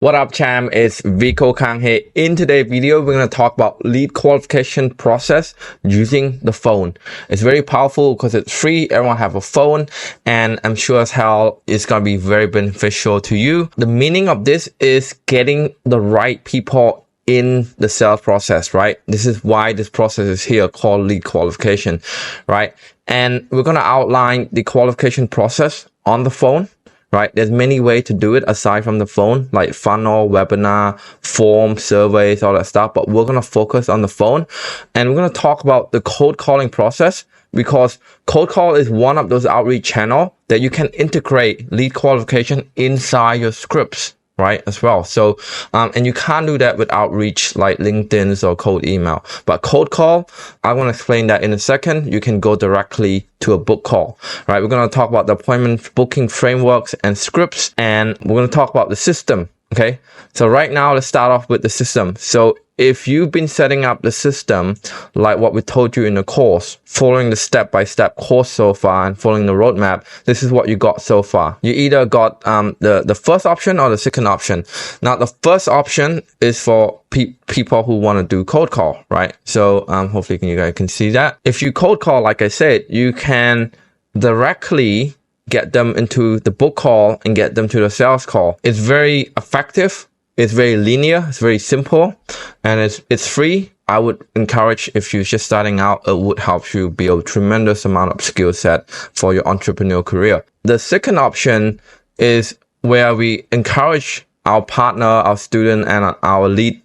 What up, champ? It's Vico Kang here. In today's video, we're going to talk about lead qualification process using the phone. It's very powerful because it's free. Everyone have a phone, and I'm sure as hell it's going to be very beneficial to you. The meaning of this is getting the right people in the sales process, right? This is why this process is here called lead qualification, right? And we're going to outline the qualification process on the phone. Right, there's many ways to do it aside from the phone, like funnel, webinar, form, surveys, all that stuff. But we're gonna focus on the phone, and we're gonna talk about the cold calling process, because cold call is one of those outreach channels that you can integrate lead qualification inside your scripts, right, as well. So and you can't do that with outreach like LinkedIn or cold email. But cold call, I want to explain that in a second. You can go directly to a book call, right? We're going to talk about the appointment booking frameworks and scripts, and we're going to talk about the system. Okay, so right now let's start off with the system. So if you've been setting up the system like what we told you in the course, following the step-by-step course so far and following the roadmap, this is what you got so far. You either got the first option or the second option. Now the first option is for people who want to do cold call, right? So hopefully you guys can see that. If you cold call, like I said, you can directly get them into the book call and get them to the sales call. It's very effective. It's very linear. It's very simple, and it's free. I would encourage, if you're just starting out, it would help you build a tremendous amount of skill set for your entrepreneurial career. The second option is where we encourage our partner, our student, and our lead,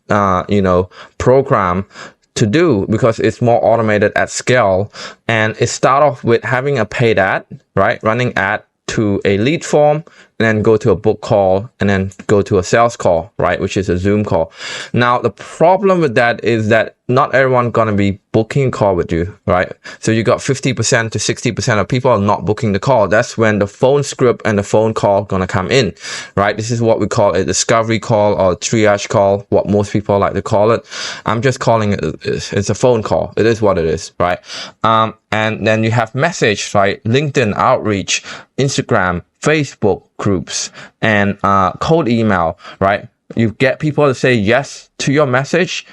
program to do, because it's more automated at scale. And it start off with having a paid ad, right? Running ad to a lead form, and then go to a book call, and then go to a sales call, right? Which is a Zoom call. Now, the problem with that is that not everyone gonna be booking a call with you, right? So you got 50% to 60% of people are not booking the call. That's when the phone script and the phone call gonna come in, right? This is what we call a discovery call or triage call, what most people like to call it. I'm just calling it, it's a phone call. It is what it is, right? And then you have message, right? LinkedIn outreach, Instagram, Facebook groups, and cold email, right? You get people to say yes to your message,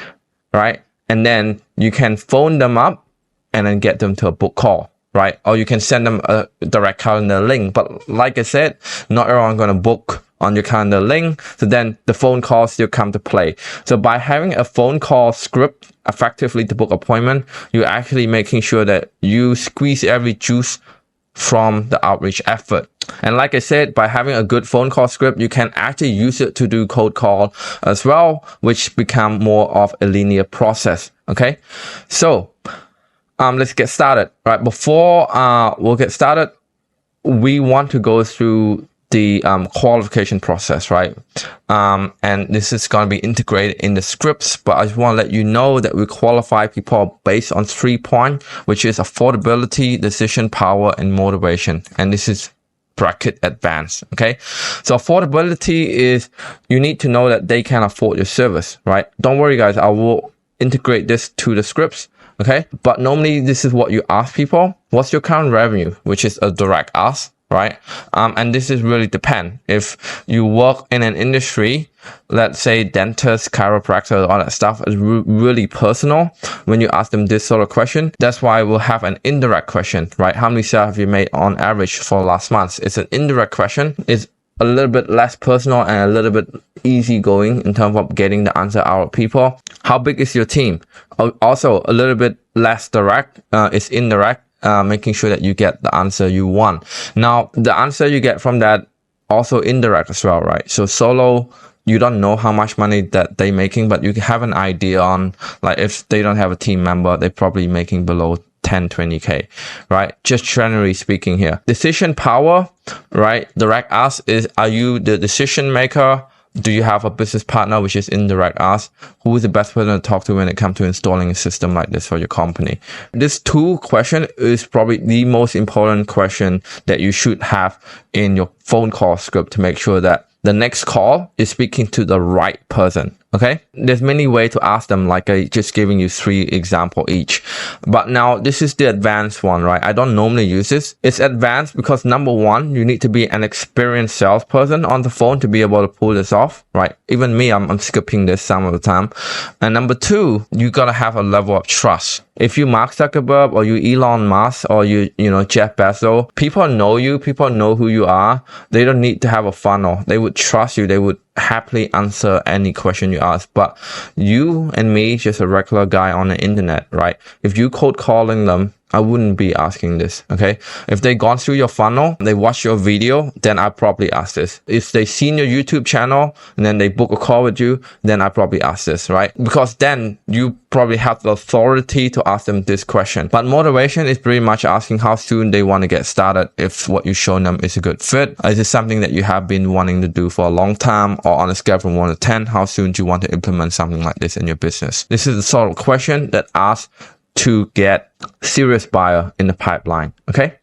right? And then you can phone them up and then get them to a book call, right? Or you can send them a direct calendar link. But like I said, not everyone going to book on your calendar link. So then the phone call still come to play. So by having a phone call script effectively to book appointment, you're actually making sure that you squeeze every juice from the outreach effort. And like I said, by having a good phone call script, you can actually use it to do cold call as well, which become more of a linear process. Okay, so let's get started. Right, before we'll get started, we want to go through the qualification process, right? And this is going to be integrated in the scripts, but I just want to let you know that we qualify people based on 3 points, which is affordability, decision power, and motivation. And this is bracket advanced. Okay, so affordability is you need to know that they can afford your service, right? Don't worry, guys, I will integrate this to the scripts. Okay, but normally this is what you ask people: what's your current revenue, which is a direct ask, right? And this is really depend. If you work in an industry, let's say dentist, chiropractor, all that stuff is really personal when you ask them this sort of question. That's why we'll have an indirect question, right? How many sales have you made on average for last month? It's an indirect question. It's a little bit less personal and a little bit easygoing in terms of getting the answer out of people. How big is your team? Also a little bit less direct. It's indirect. Making sure that you get the answer you want. Now, the answer you get from that also indirect as well, right? So solo, you don't know how much money that they're making, but you have an idea on, like, if they don't have a team member, they're probably making below 10, 20K, right? Just generally speaking here. Decision power, right? Direct ask is, are you the decision maker? Do you have a business partner, which is indirect ask? Who is the best person to talk to when it comes to installing a system like this for your company? This 2 question is probably the most important question that you should have in your phone call script to make sure that the next call is speaking to the right person, Okay, there's many ways to ask them, like I just giving you 3 examples each. But now this is the advanced one, right? I don't normally use this. It's advanced because number 1, you need to be an experienced salesperson on the phone to be able to pull this off, right? Even me, I'm skipping this some of the time. And number 2, you gotta have a level of trust. If you Mark Zuckerberg or you Elon Musk or you know Jeff Bezos, people know you, people know who you are. They don't need to have a funnel. They would trust you. They would happily answer any question you ask. But you and me, just a regular guy on the internet, right? If you cold calling them, I wouldn't be asking this, okay? If they gone through your funnel, they watch your video, then I probably ask this. If they seen your YouTube channel and then they book a call with you, then I probably ask this, right? Because then you probably have the authority to ask them this question. But motivation is pretty much asking how soon they want to get started, if what you shown them is a good fit. Is it something that you have been wanting to do for a long time, or on a scale from 1 to 10, how soon do you want to implement something like this in your business? This is the sort of question that asks to get serious buyer in the pipeline. Okay,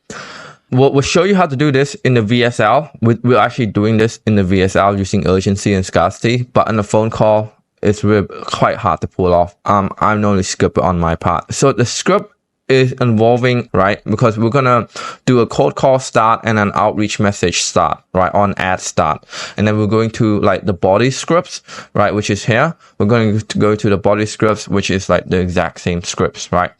we'll show you how to do this in the VSL. We're actually doing this in the VSL using urgency and scarcity, but in a phone call it's really quite hard to pull off. I normally skip it on my part. So the script is involving, right, because we're gonna do a cold call start and an outreach message start, right, on ad start. And then we're going to like the body scripts, right, which is here. We're going to go to the body scripts, which is like the exact same scripts, right?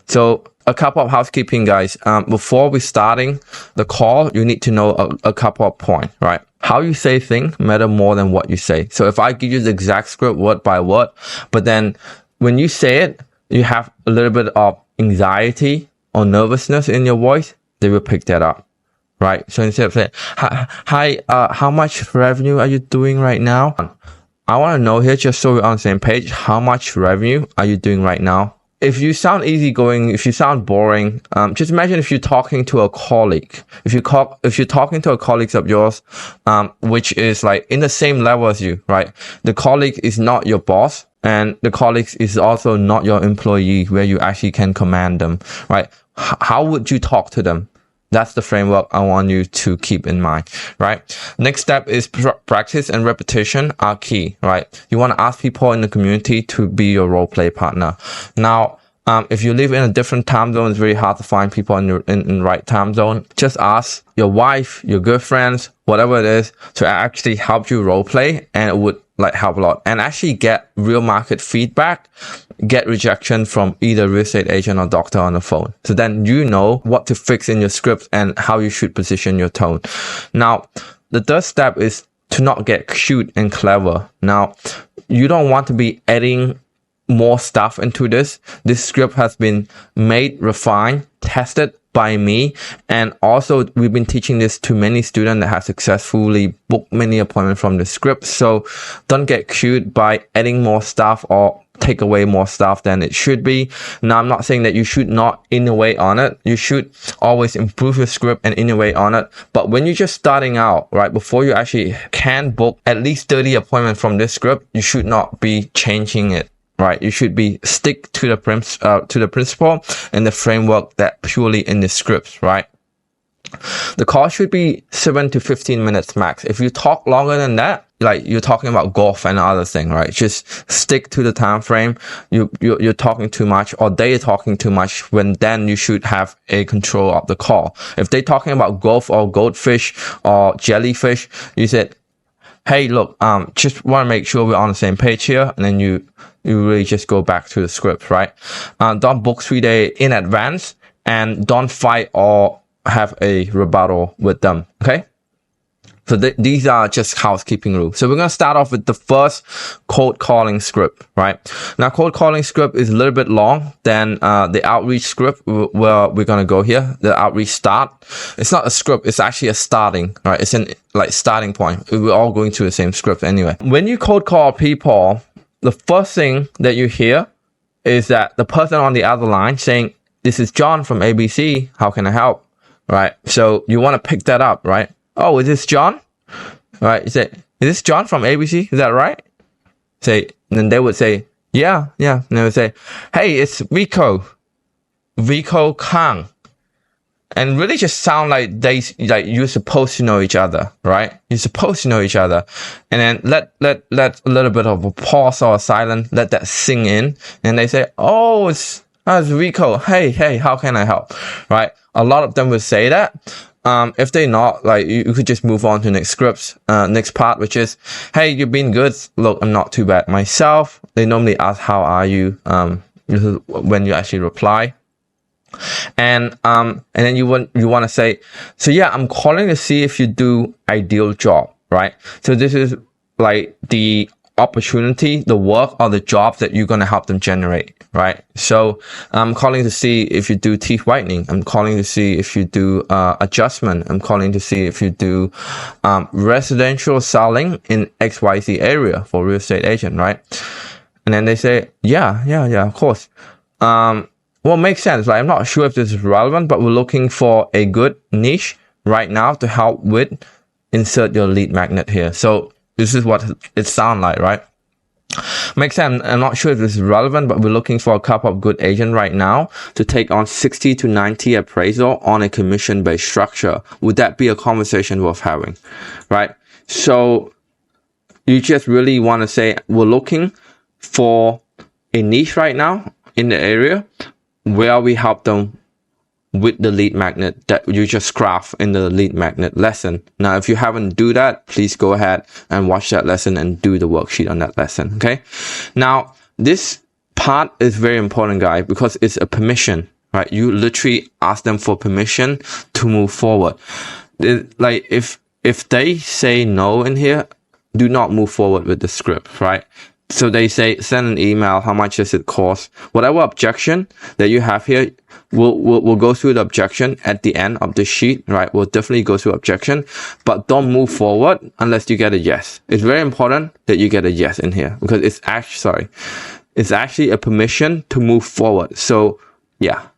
So a couple of housekeeping, guys. Before we starting the call, you need to know a couple of points, right? How you say things matter more than what you say. So if I give you the exact script word by word, but then when you say it, you have a little bit of anxiety or nervousness in your voice, they will pick that up, right? So instead of saying, hi, how much revenue are you doing right now? I want to know here, just so we're on the same page, how much revenue are you doing right now? If you sound easygoing, if you sound boring, just imagine if you're talking to a colleague. If you're talking to a colleague of yours, which is like in the same level as you, right? The colleague is not your boss, and the colleague is also not your employee where you actually can command them, right? How would you talk to them? That's the framework I want you to keep in mind, right? Next step is practice and repetition are key, right? You want to ask people in the community to be your role play partner. Now, if you live in a different time zone, it's very hard to find people in the right time zone. Just ask your wife, your girlfriends, whatever it is, to actually help you role play, and it would like help a lot. And actually get real market feedback, get rejection from either real estate agent or doctor on the phone. So then you know what to fix in your script and how you should position your tone. Now, the third step is to not get cute and clever. Now, you don't want to be adding more stuff into this. This script has been made, refined, tested by me, and also we've been teaching this to many students that have successfully booked many appointments from the script. So don't get cute by adding more stuff or take away more stuff than it should be. Now, I'm not saying that you should not innovate on it. You should always improve your script and innovate on it. But when you're just starting out, right, before you actually can book at least 30 appointments from this script, you should not be changing it. Right, you should be stick to the principle and the framework that purely in the scripts, right? The call should be 7 to 15 minutes max. If you talk longer than that, like you're talking about golf and other thing, right? Just stick to the time frame. You're talking too much, or they're talking too much, when then you should have a control of the call. If they're talking about golf or goldfish or jellyfish, you said, hey, look, just want to make sure we're on the same page here, and then you really just go back to the script, right? Don't book 3 days in advance, and don't fight or have a rebuttal with them, okay? So these are just housekeeping rules. So we're going to start off with the first cold calling script, right? Now, cold calling script is a little bit long than the outreach script where we're going to go here. The outreach start. It's not a script. It's actually a starting, right? It's an like starting point. We're all going to the same script anyway. When you cold call people, the first thing that you hear is that the person on the other line saying, this is John from ABC. How can I help? Right? So you want to pick that up, right? Oh, is this John? Right? You say, is this John from ABC? Is that right? Say, and then they would say, yeah. And they would say, hey, it's Vico Kang. and really just sound like you're supposed to know each other, right? You're supposed to know each other, and then let a little bit of a pause or a silence, let that sink in, and they say, "Oh, it's Rico. Hey, how can I help?" Right? A lot of them will say that. If they're not, like, you could just move on to next part, which is, "Hey, you've been good. Look, I'm not too bad myself." They normally ask, "How are you?" When you actually reply. And then you want to say, "So yeah, I'm calling to see if you do ideal job," right? So this is like the opportunity, the work or the job that you're going to help them generate, right? So I'm calling to see if you do teeth whitening. I'm calling to see if you do adjustment. I'm calling to see if you do residential selling in XYZ area for real estate agent, right? And then they say, yeah, of course. Well, makes sense. Like, I'm not sure if this is relevant, but we're looking for a good niche right now to help with insert your lead magnet here. So this is what it sounds like, right? Makes sense. I'm not sure if this is relevant, but we're looking for a couple of good agents right now to take on 60 to 90 appraisal on a commission-based structure. Would that be a conversation worth having, right? So you just really want to say, we're looking for a niche right now in the area where we help them with the lead magnet that you just craft in the lead magnet lesson. Now, if you haven't do that, please go ahead and watch that lesson and do the worksheet on that lesson. Okay. Now, this part is very important, guys, because it's a permission, right? You literally ask them for permission to move forward. Like, if they say no in here, do not move forward with the script, right? So they say, send an email. How much does it cost? Whatever objection that you have here, we'll go through the objection at the end of the sheet, right? We'll definitely go through objection, but don't move forward unless you get a yes. It's very important that you get a yes in here because it's actually a permission to move forward. So yeah.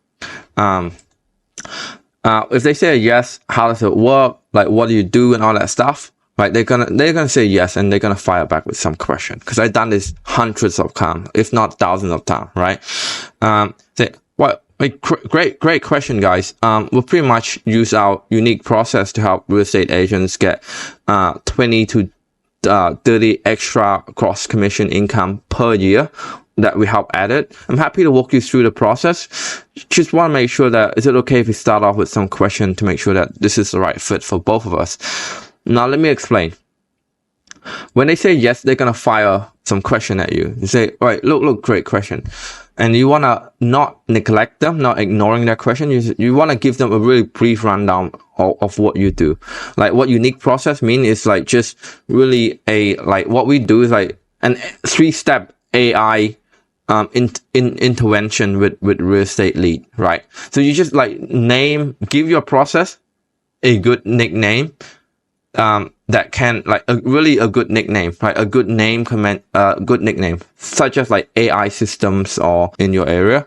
If they say a yes, how does it work? Like, what do you do and all that stuff? Right, they're gonna say yes, and they're gonna fire back with some question. Because I've done this hundreds of times, if not thousands of times, right? Great question, guys. We'll pretty much use our unique process to help real estate agents get 20 to 30 extra cross commission income per year that we help edit. I'm happy to walk you through the process. Just want to make sure that, is it okay if we start off with some question to make sure that this is the right fit for both of us? Now, let me explain. When they say yes, they're going to fire some question at you. You say, all right, look, great question. And you want to not neglect them, not ignoring their question. You want to give them a really brief rundown of what you do. Like, what unique process mean is like just really what we do is like an 3-step AI intervention with real estate lead, right? So you just like give your process a good nickname. That can like a good nickname, right? A good name good nickname, such as like AI systems or in your area,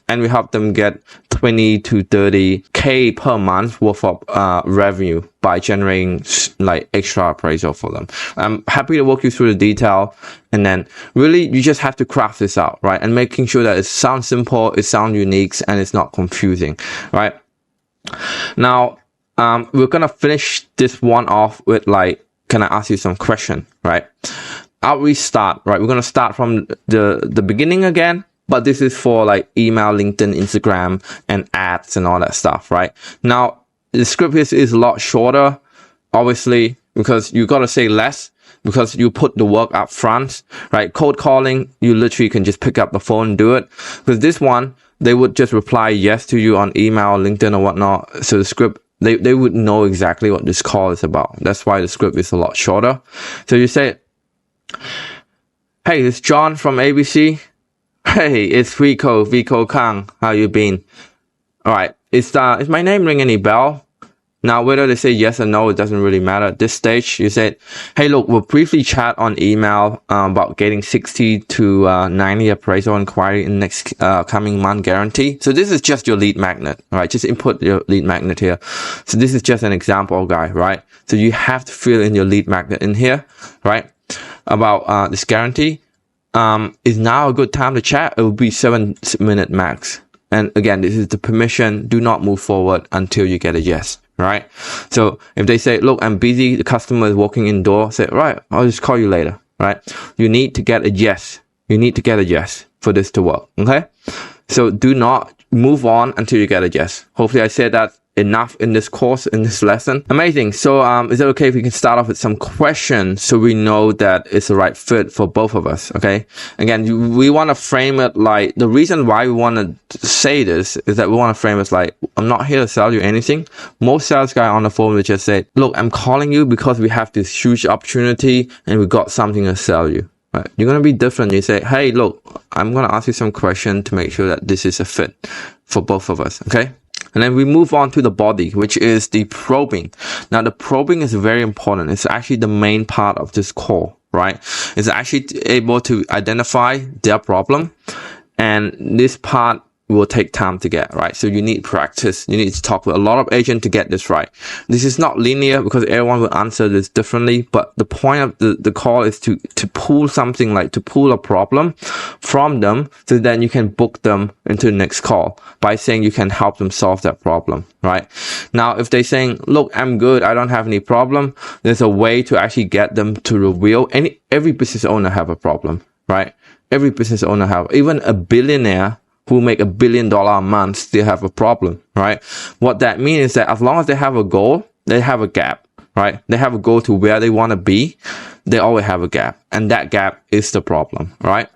and we help them get 20 to 30K per month worth of revenue by generating like extra appraisal for them. I'm happy to walk you through the detail, and then really you just have to craft this out, right? And making sure that it sounds simple, it sounds unique, and it's not confusing, right? Now, we're gonna finish this one off with like, can I ask you some question, right? How we start, right? We're gonna start from the beginning again, but this is for like email, LinkedIn, Instagram, and ads and all that stuff, right? Now, the script is a lot shorter, obviously, because you gotta say less because you put the work up front, right? Cold calling, you literally can just pick up the phone and do it. Because this one, they would just reply yes to you on email, LinkedIn, or whatnot. So the script, they would know exactly what this call is about. That's why the script is a lot shorter. So you say, hey, it's John from ABC. Hey, it's Rico Kang. How you been? All right. Is my name ring any bell? Now, whether they say yes or no, it doesn't really matter. At this stage, you said, hey, look, we'll briefly chat on email about getting 60 to 90 appraisal inquiry in next coming month guarantee. So this is just your lead magnet, right? Just input your lead magnet here. So this is just an example, guy, right? So you have to fill in your lead magnet in here, right? About this guarantee. Is now a good time to chat? It will be 7 minutes max. And again, this is the permission. Do not move forward until you get a yes, right? So if they say, look, I'm busy, the customer is walking indoor, say, right, I'll just call you later, right? You need to get a yes. You need to get a yes for this to work, okay? So do not move on until you get a yes. Hopefully I said that enough in this course, in this lesson. Amazing. So is it okay if we can start off with some questions so we know that it's the right fit for both of us? Okay. Again, we want to frame it like, the reason why we want to say this is that we want to frame it like, I'm not here to sell you anything. Most sales guy on the phone will just say, look, I'm calling you because we have this huge opportunity and we got something to sell you. Right. You're going to be different. You say, hey, look, I'm going to ask you some questions to make sure that this is a fit for both of us. Okay. And then we move on to the body, which is the probing. Now, the probing is very important. It's actually the main part of this call, right? It's actually able to identify their problem. And this part will take time to get, right? So you need practice. You need to talk with a lot of agents to get this right. This is not linear because everyone will answer this differently. But the point of the call is to pull something, like to pull a problem from them, so then you can book them into the next call by saying you can help them solve that problem, right? Now, if they're saying, look, I'm good, I don't have any problem, there's a way to actually get them to reveal. Every business owner have a problem, right? Every business owner have, even a billionaire who make $1 billion a month still have a problem, right? What that means is that as long as they have a goal, they have a gap, right? They have a goal to where they want to be. They always have a gap, and that gap is the problem, right?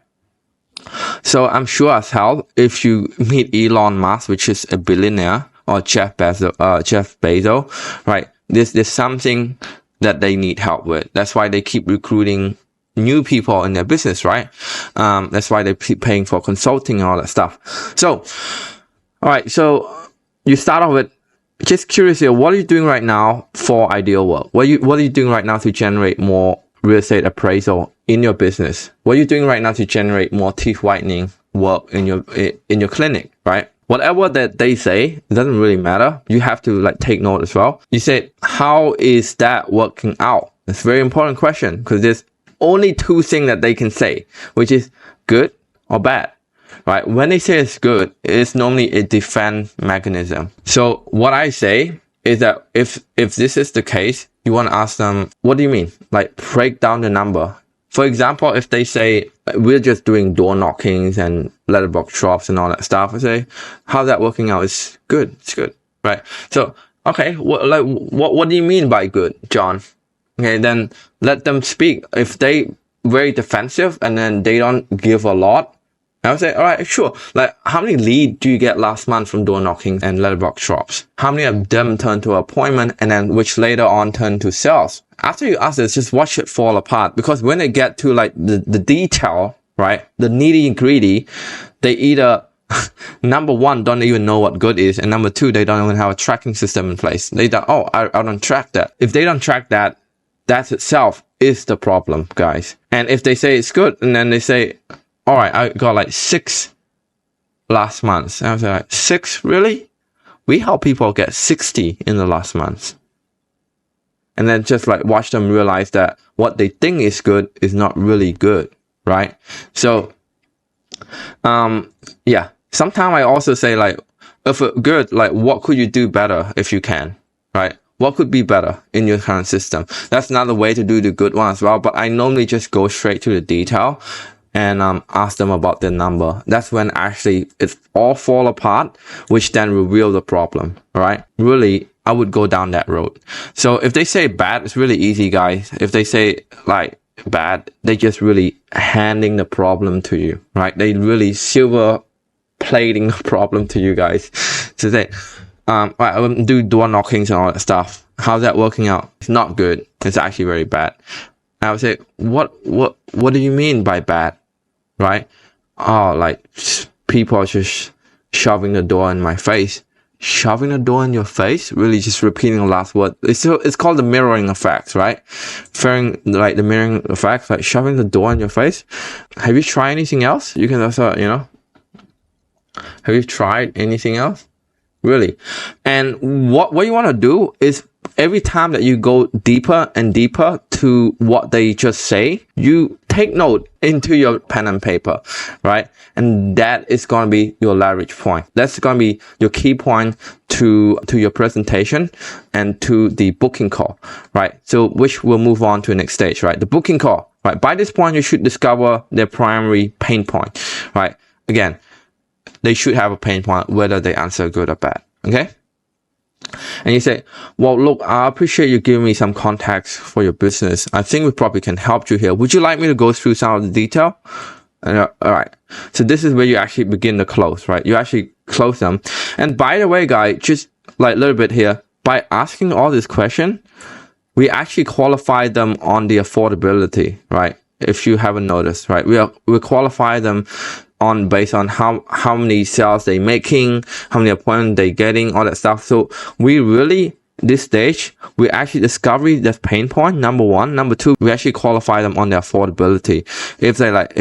So I'm sure as hell, if you meet Elon Musk, which is a billionaire, or Jeff Bezos, right? There's something that they need help with. That's why they keep recruiting new people in their business, right? That's why they keep paying for consulting and all that stuff. So, all right. So you start off with, just curious here, what are you doing right now for ideal work? What are you doing right now to generate more real estate appraisal in your business? What are you doing right now to generate more teeth whitening work in your clinic, right? Whatever that they say, it doesn't really matter. You have to like take note as well. You said, how is that working out? It's a very important question because there's only two things that they can say, which is good or bad, right? When they say it's good, it's normally a defense mechanism. So what I say is that if this is the case, you want to ask them, what do you mean? Like, break down the number. For example, if they say, we're just doing door knockings and letterbox drops and all that stuff, I say, how's that working out? It's good. It's good, right? So, okay, what do you mean by good, John? Okay, then let them speak. If they very defensive and then they don't give a lot, I would say, all right, sure. Like, how many leads do you get last month from door knocking and letterbox drops? How many of them turn to appointment and then which later on turn to sales? After you ask this, just watch it fall apart, because when they get to like the detail, right, the nitty gritty, they either number one, don't even know what good is, and number two, they don't even have a tracking system in place. They don't, I don't track that. If they don't track that, that itself is the problem, guys. And if they say it's good, and then they say, all right, I got like 6 last month. And I was like, 6? Really? We help people get 60 in the last month. And then just like watch them realize that what they think is good is not really good, right? So, yeah. Sometimes I also say like, if it's good, like what could you do better if you can, right? What could be better in your current system? That's another way to do the good one as well. But I normally just go straight to the detail and ask them about the number. That's when actually it all fall apart, which then reveal the problem, right? Really, I would go down that road. So if they say bad, it's really easy, guys. If they say like bad, they just really handing the problem to you, right? They really silver plating the problem to you guys. So they, right, I would do door knockings and all that stuff. How's that working out? It's not good. It's actually very bad. I would say, what do you mean by bad? Right? Oh, like people are just shoving the door in my face. Shoving the door in your face? Really just repeating the last word. It's called the mirroring effect, right? Like the mirroring effect, like shoving the door in your face. Have you tried anything else? You can also, have you tried anything else? Really? And what you want to do is every time that you go deeper and deeper to what they just say, you take note into your pen and paper, right? And that is going to be your leverage point. That's going to be your key point to your presentation and to the booking call, right? So which we'll move on to the next stage, right? The booking call, right? By this point, you should discover their primary pain point, right? Again, they should have a pain point, whether they answer good or bad, okay? And you say, well, look, I appreciate you giving me some context for your business. I think we probably can help you here. Would you like me to go through some of the detail? All right. So this is where you actually begin to close, right? You actually close them. And by the way, guys, just like a little bit here, by asking all this question, we actually qualify them on the affordability, right? If you haven't noticed, right? We qualify them based on how many sales they making, how many appointments they getting, all that stuff. So we really, this stage, we actually discover the pain point, number one. Number two, we actually qualify them on their affordability. If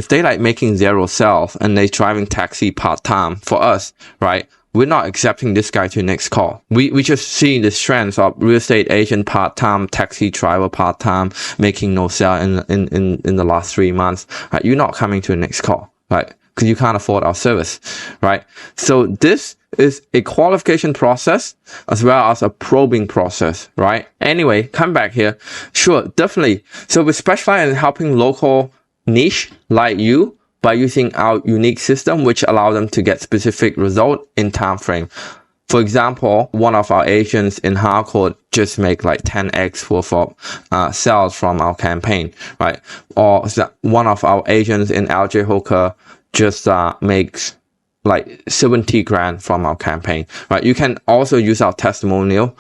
they like making 0 sales and they driving taxi part-time for us, right? We're not accepting this guy to the next call. We just see the trends of real estate agent part-time, taxi driver part-time, making no sale in the last 3 months. Right? You're not coming to the next call, right? Because you can't afford our service, right? So this is a qualification process as well as a probing process, right? Anyway, come back here. Sure, definitely. So we specialize in helping local niche like you by using our unique system, which allow them to get specific result in time frame. For example, one of our agents in Harcourt just make like 10x worth of sales from our campaign, right? Or one of our agents in LJ Hooker just makes like 70 grand from our campaign, right? You can also use our testimonial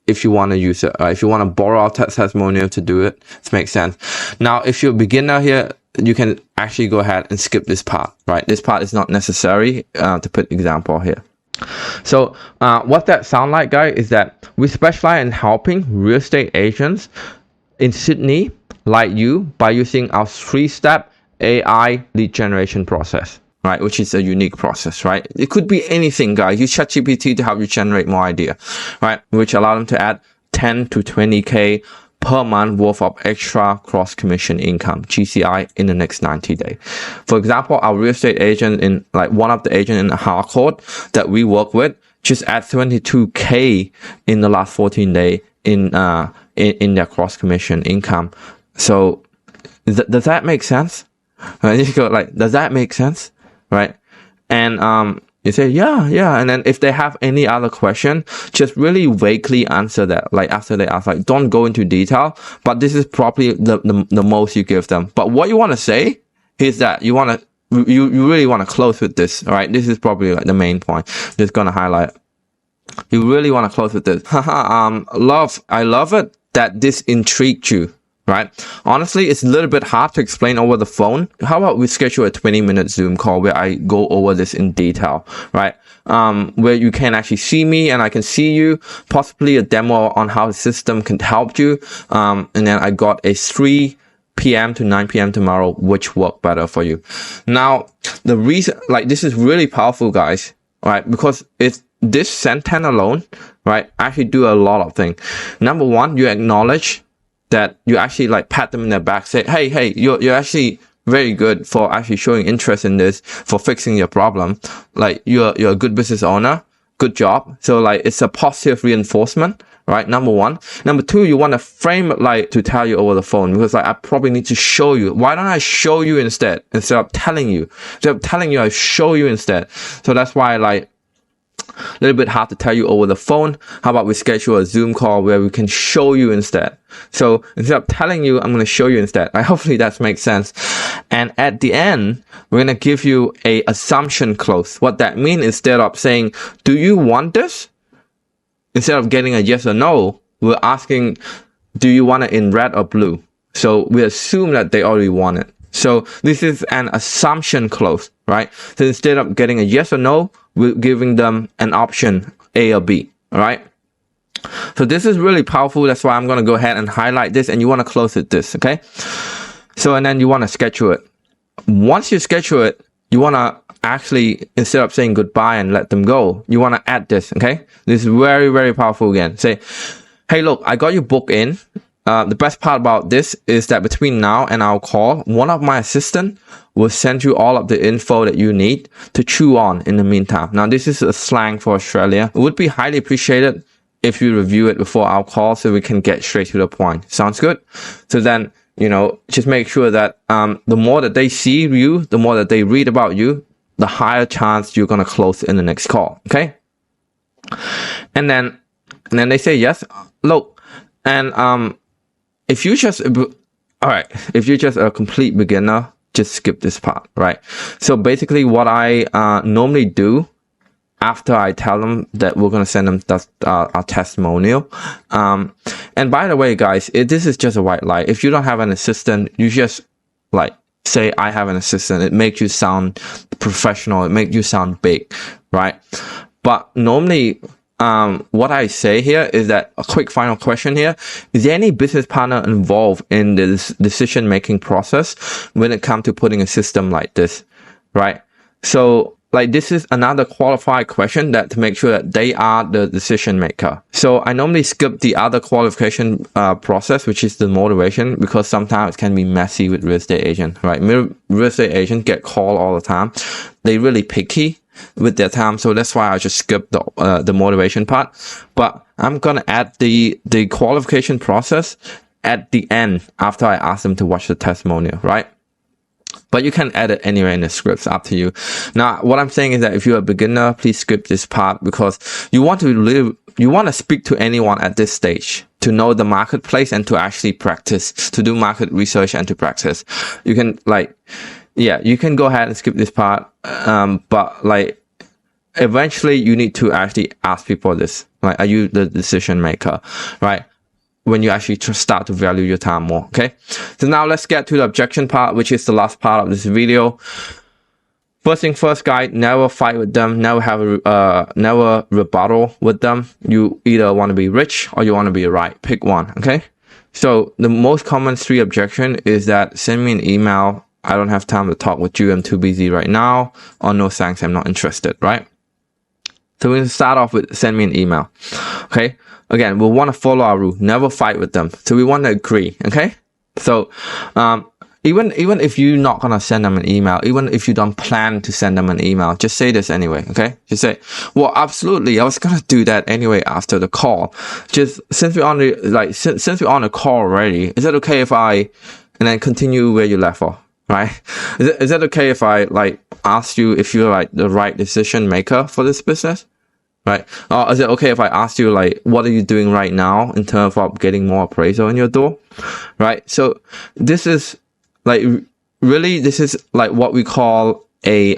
if you want to use it, right? If you want to borrow our testimonial to do it, it makes sense. Now, if you're a beginner here, you can actually go ahead and skip this part, right? This part is not necessary to put example here. So what that sound like, guys, is that we specialize in helping real estate agents in Sydney like you by using our 3-step AI lead generation process, right? Which is a unique process, right? It could be anything, guys. Use ChatGPT to help you generate more idea, right? Which allow them to add 10 to 20K per month worth of extra cross commission income, GCI, in the next 90 days. For example, our real estate agent in like one of the agents in Harcourt that we work with just add 22K in the last 14 days in their cross commission income. So does that make sense? Right? You go like, does that make sense? Right? And you say, yeah. And then if they have any other question, just really vaguely answer that. Like after they ask, like, don't go into detail, but this is probably the most you give them. But what you want to say is that you really want to close with this. All right. This is probably like the main point. Just going to highlight. You really want to close with this. I love it that this intrigued you. Right? Honestly, it's a little bit hard to explain over the phone. How about we schedule a 20-minute Zoom call where I go over this in detail, right? Where you can actually see me and I can see you, possibly a demo on how the system can help you. And then I got a 3 p.m. to 9 p.m. tomorrow, which work better for you. Now, the reason, like, this is really powerful, guys, right? Because it's this sentence alone, right? Actually do a lot of things. Number one, you acknowledge that you actually like pat them in their back, say, hey, you're actually very good for actually showing interest in this, for fixing your problem. Like you're a good business owner, good job. So like it's a positive reinforcement, right? Number one. Number two, you want to frame it like to tell you over the phone, because like I probably need to show you. Why don't I show you instead of telling you? Instead of telling you, I show you instead. So that's why like a little bit hard to tell you over the phone. How about we schedule a Zoom call where we can show you instead? So instead of telling you, I'm going to show you instead. Hopefully that makes sense. And at the end, we're going to give you a assumption close. What that means, instead of saying, do you want this? Instead of getting a yes or no, we're asking, do you want it in red or blue? So we assume that they already want it. So this is an assumption close, right? So instead of getting a yes or no, we're giving them an option A or B, all right? So this is really powerful. That's why I'm going to go ahead and highlight this, and you want to close it this, okay? So, and then you want to schedule it. Once you schedule it, you want to actually, instead of saying goodbye and let them go, you want to add this, okay? This is very, very powerful again. Say, hey, look, I got you booked in the best part about this is that between now and our call, one of my assistants will send you all of the info that you need to chew on in the meantime. Now, this is a slang for Australia. It would be highly appreciated if you review it before our call so we can get straight to the point. Sounds good? So then, you know, just make sure that the more that they see you, the more that they read about you, the higher chance you're going to close in the next call. Okay? And then they say yes. Look, and if you're just a complete beginner, just skip this part, right? So basically what I normally do after I tell them that we're going to send them our testimonial. And by the way, guys, this is just a white lie. If you don't have an assistant, you just like say, I have an assistant. It makes you sound professional. It makes you sound big, right? But normally, what I say here is that a quick final question here. Is there any business partner involved in this decision-making process when it comes to putting a system like this, right? So like this is another qualified question that to make sure that they are the decision maker. So I normally skip the other qualification process, which is the motivation, because sometimes it can be messy with real estate agent, right? Real estate agents get called all the time. They really picky with their time, so that's why I just skip the motivation part. But I'm gonna add the qualification process at the end after I ask them to watch the testimonial, right? But you can add it anywhere in the scripts, up to you. Now, what I'm saying is that if you're a beginner, please skip this part because you want to speak to anyone at this stage to know the marketplace and to actually practice, to do market research and to practice. You can you can go ahead and skip this part. But like eventually you need to actually ask people this, like, are you the decision maker, right? When you actually start to value your time more. Okay, so now let's get to the objection part, which is the last part of this video. First thing first, guys, never fight with them, never have never rebuttal with them. You either want to be rich or you want to be right. Pick one. Okay, so the most common 3 objection is that send me an email, I don't have time to talk with you, I'm too busy right now, or no thanks, I'm not interested, right? So we're going to start off with send me an email. Okay, again, we'll want to follow our rule, never fight with them. So we want to agree, okay? So even if you're not going to send them an email, even if you don't plan to send them an email, just say this anyway, okay? Just say, well, absolutely, I was going to do that anyway after the call. Just since we're on the since we're on the call already, is it okay if I, and then continue where you left off, right? Is it okay if I like ask you if you're like the right decision maker for this business? Right? Or is it okay if I ask you like, what are you doing right now in terms of getting more appraisal in your door? Right? So this is like, really, this is like what we call a,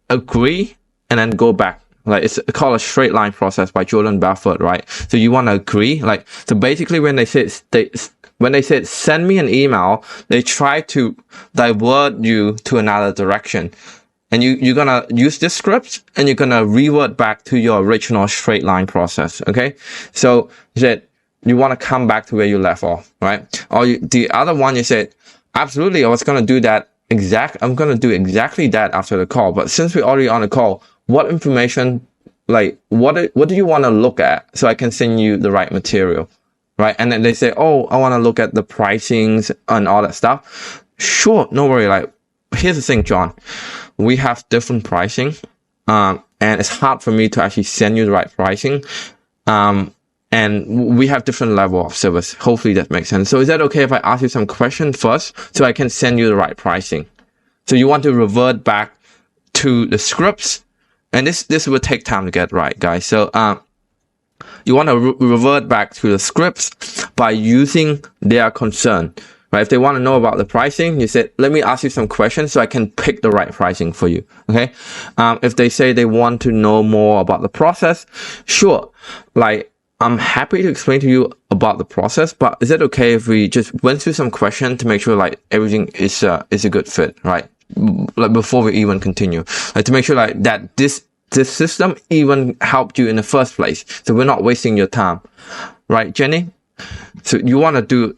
agree and then go back. Like it's called a straight line process by Jordan Belfort, right? So you want to agree, like, so basically when they said send me an email, they try to divert you to another direction. And you're gonna use this script and you're gonna revert back to your original straight line process, okay? So that you want to come back to where you left off, right? Or the other one, you said, absolutely, I was gonna do that I'm gonna do exactly that after the call. But since we're already on the call, what information, like, what do you want to look at so I can send you the right material, right? And then they say, oh, I want to look at the pricings and all that stuff. Sure, no worry. Like, here's the thing, John. We have different pricing, and it's hard for me to actually send you the right pricing. And we have different level of service. Hopefully that makes sense. So is that okay if I ask you some questions first so I can send you the right pricing? So you want to revert back to the scripts, and this will take time to get right, guys. So you want to revert back to the scripts by using their concern. Right? If they want to know about the pricing, you said, let me ask you some questions so I can pick the right pricing for you. Okay. If they say they want to know more about the process, sure. Like, I'm happy to explain to you about the process, but is it okay if we just went through some questions to make sure like everything is a good fit, right? Like before we even continue, like to make sure like that this system even helped you in the first place. So we're not wasting your time, right, Jenny? So you want to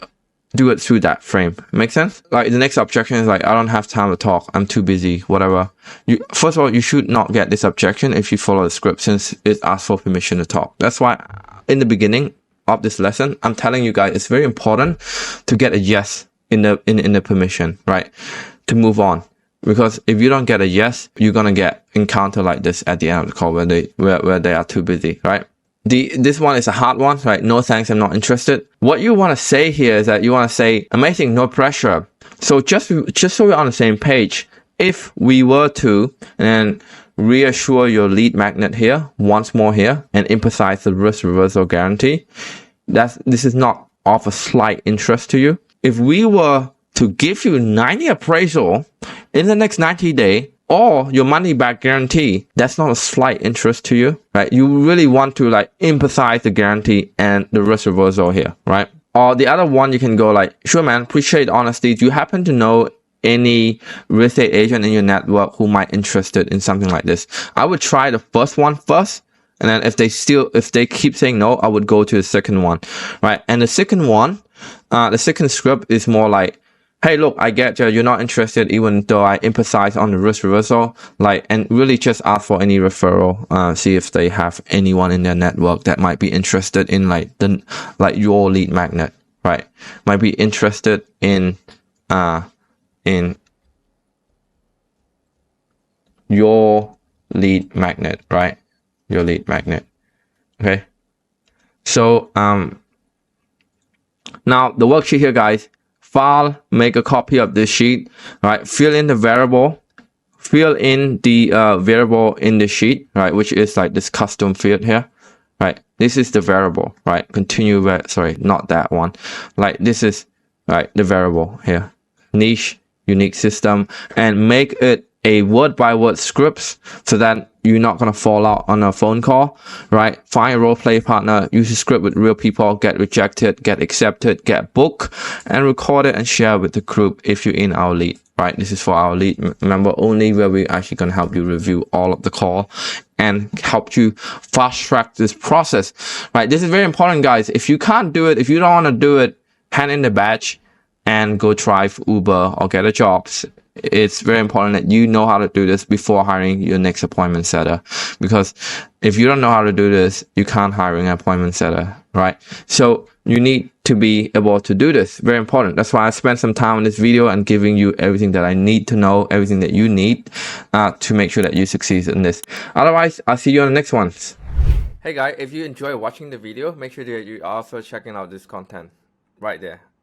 do it through that frame. Make sense? Like the next objection is like, I don't have time to talk, I'm too busy, whatever. First of all, you should not get this objection if you follow the script, since it asks for permission to talk. That's why in the beginning, of this lesson, I'm telling you guys, it's very important to get a yes in the permission, right? To move on. Because if you don't get a yes, you're gonna get encounter like this at the end of the call where they are too busy, right? This one is a hard one, right? No thanks, I'm not interested. What you want to say here is that you want to say, amazing, no pressure. So just so we're on the same page, if we were to and reassure your lead magnet here once more here and emphasize the risk reversal guarantee, this is not of a slight interest to you. If we were to give you 90 appraisal in the next 90 days, or your money back guarantee, that's not a slight interest to you, right? You really want to like emphasize the guarantee and the risk reversal here, right? Or the other one, you can go like, sure man, appreciate honesty. Do you happen to know any real estate agent in your network who might interested in something like this? I would try the first one first. And then if they keep saying no, I would go to the second one, right? And the second one, the second script is more like, hey, look, I get you. You're not interested, even though I emphasize on the risk reversal, like, and really just ask for any referral. See if they have anyone in their network that might be interested in like your lead magnet, right? Might be interested in your lead magnet, right? Your lead magnet. Okay. So now the worksheet here, guys. File, make a copy of this sheet, right? Fill in the variable, fill in the variable in the sheet, right? Which is like this custom field here, right? This is the variable, right? Continue, sorry, not that one. Like this is, right, the variable here. Niche, unique system, and make it a word-by-word scripts so that you're not going to fall out on a phone call, right? Find a role play partner, use a script with real people, get rejected, get accepted, get booked, and record it and share with the group if you're in our lead, right? This is for our lead member only, where we're actually going to help you review all of the call and help you fast track this process, right? This is very important, guys. If you can't do it, if you don't want to do it, hand in the badge and go drive Uber or get a job. It's very important that you know how to do this before hiring your next appointment setter, because if you don't know how to do this, you can't hire an appointment setter, right? So you need to be able to do this. Very important. That's why I spent some time on this video and giving you everything that I need to know, everything that you need to make sure that you succeed in this. Otherwise, I'll see you on the next one. Hey guys, if you enjoy watching the video, make sure that you also checking out this content right there.